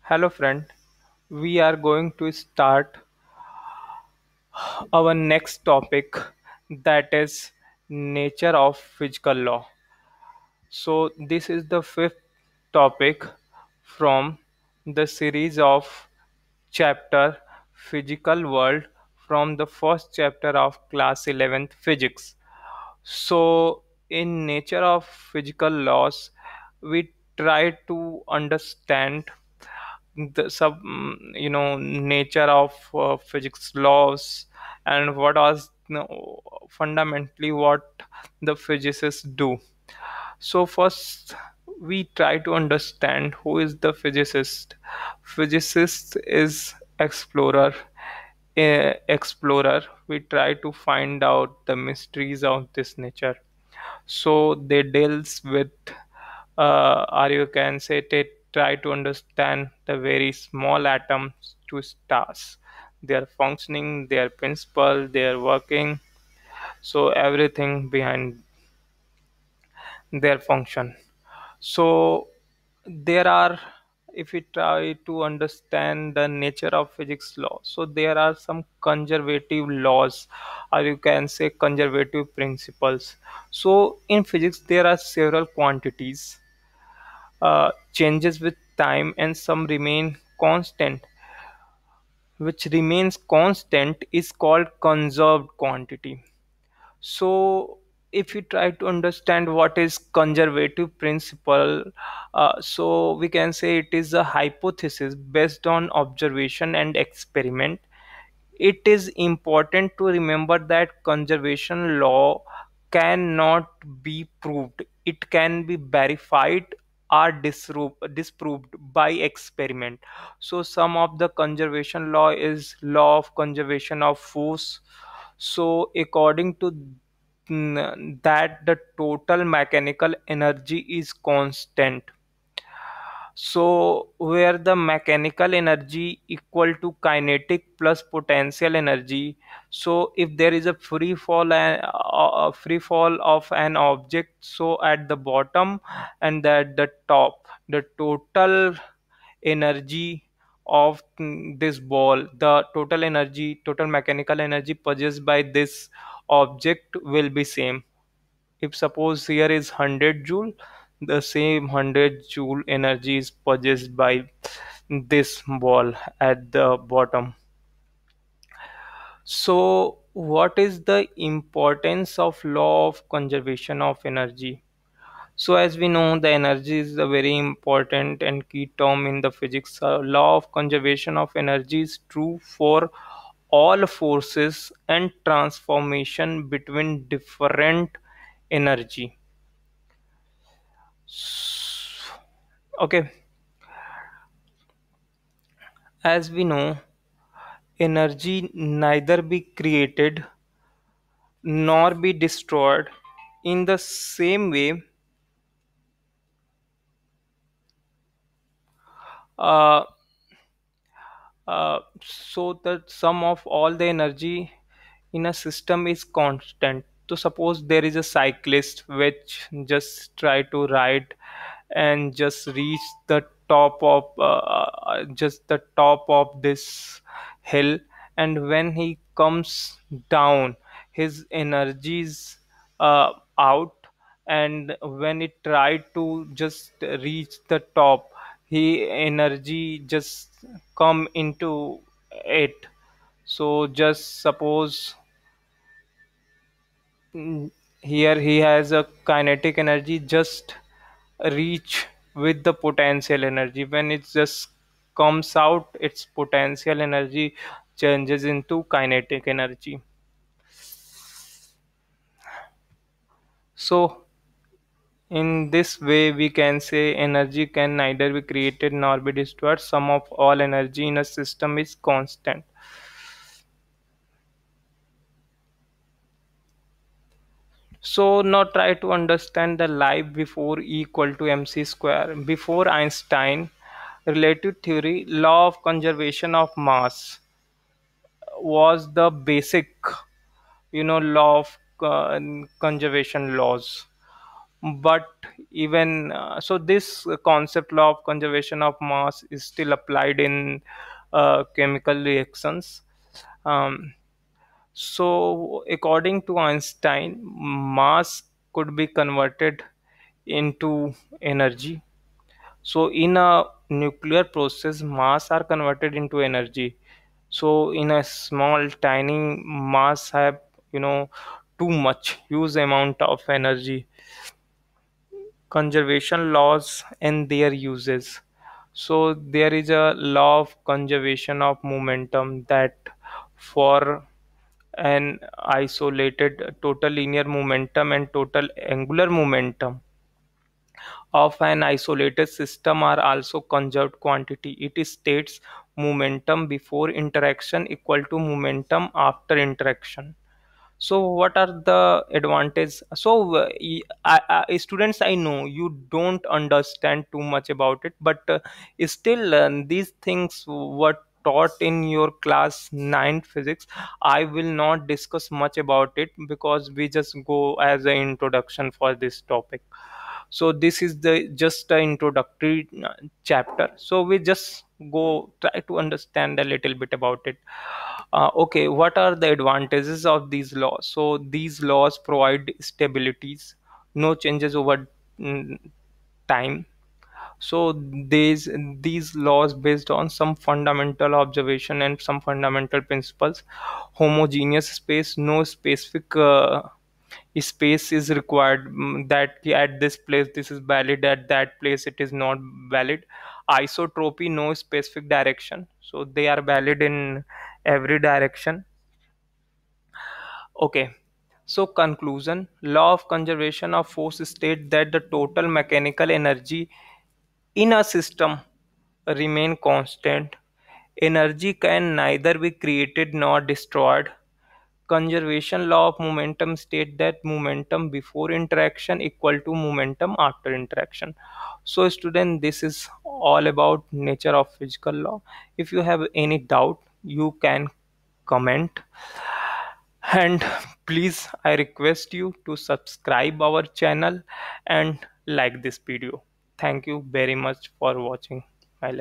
Hello, friend. We are going to start our next topic, that is nature of physical law. So, this is the fifth topic from the series of chapter Physical World from the first chapter of class 11th physics. So, in nature of physical laws, we try to understand the nature of physics laws and what was fundamentally what the physicists do. So first we try to understand who is the physicist. Physicist is explorer. Explorer, we try to find out the mysteries of this nature. So they deals with or you can say they try to understand the very small atoms to stars, their functioning, their principle, their working, so everything behind their function. So there are, if we try to understand the nature of physics law, so there are some conservative laws, or you can say conservative principles. So in physics there are several quantities changes with time and some remain constant. Which remains constant is called conserved quantity. So if you try to understand what is conservative principle, so we can say it is a hypothesis based on observation and experiment. It is important to remember that conservation law cannot be proved. It can be verified or disproved by experiment. So some of the conservation law is law of conservation of force. So according to that, the total mechanical energy is constant. So where the mechanical energy equal to kinetic plus potential energy. So if there is a free fall of an object, so at the bottom and at the top, the total energy of this ball, the total mechanical energy possessed by this object will be same. If suppose here is 100 joule, the same 100 joule energy is possessed by this ball at the bottom. So what is the importance of law of conservation of energy? So as we know, the energy is a very important and key term in the physics. Law of conservation of energy is true for all forces and transformation between different energy. Okay, as we know, energy neither be created nor be destroyed. In the same way, uh, so the sum of all the energy in a system is constant. So suppose there is a cyclist which just try to ride and just reach the top of just the top of this hill, and when he comes down his energies out, and when he tried to just reach the top, he energy just come into it. So just suppose here he has a kinetic energy just reach with the potential energy. When it just comes out, its potential energy changes into kinetic energy. So in this way we can say energy can neither be created nor be destroyed. Sum of all energy in a system is constant. So now try to understand the life before E equal to mc square. Before Einstein, relative theory, law of conservation of mass was the basic, law of conservation laws. But even so, this concept law of conservation of mass is still applied in chemical reactions. um, so according to Einstein, mass could be converted into energy. So in a nuclear process, mass are converted into energy. So in a small tiny mass have, you know, too much huge amount of energy. Conservation laws and their uses. So there is a law of conservation of momentum that for an isolated total linear momentum and total angular momentum of an isolated system are also conserved quantity. It states momentum before interaction equal to momentum after interaction. So what are the advantages? So students, I know you don't understand too much about it, but still these things were taught in your class 9 physics. I will not discuss much about it because we just go as an introduction for this topic. So this is the just an introductory chapter, so we just go try to understand a little bit about it. Okay, what are the advantages of these laws? So these laws provide stabilities, no changes over mm, time. So these laws based on some fundamental observation and some fundamental principles. Homogeneous space, no specific space is required, that at this place this is valid, at that place it is not valid. Isotropy, no specific direction, so they are valid in every direction. Okay, so conclusion: law of conservation of force state that the total mechanical energy in a system remain constant. Energy can neither be created nor destroyed. Conservation law of momentum state that momentum before interaction equal to momentum after interaction. So student, this is all about nature of physical law. If you have any doubt, you can comment. And please, I request you to subscribe our channel and like this video. Thank you very much for watching.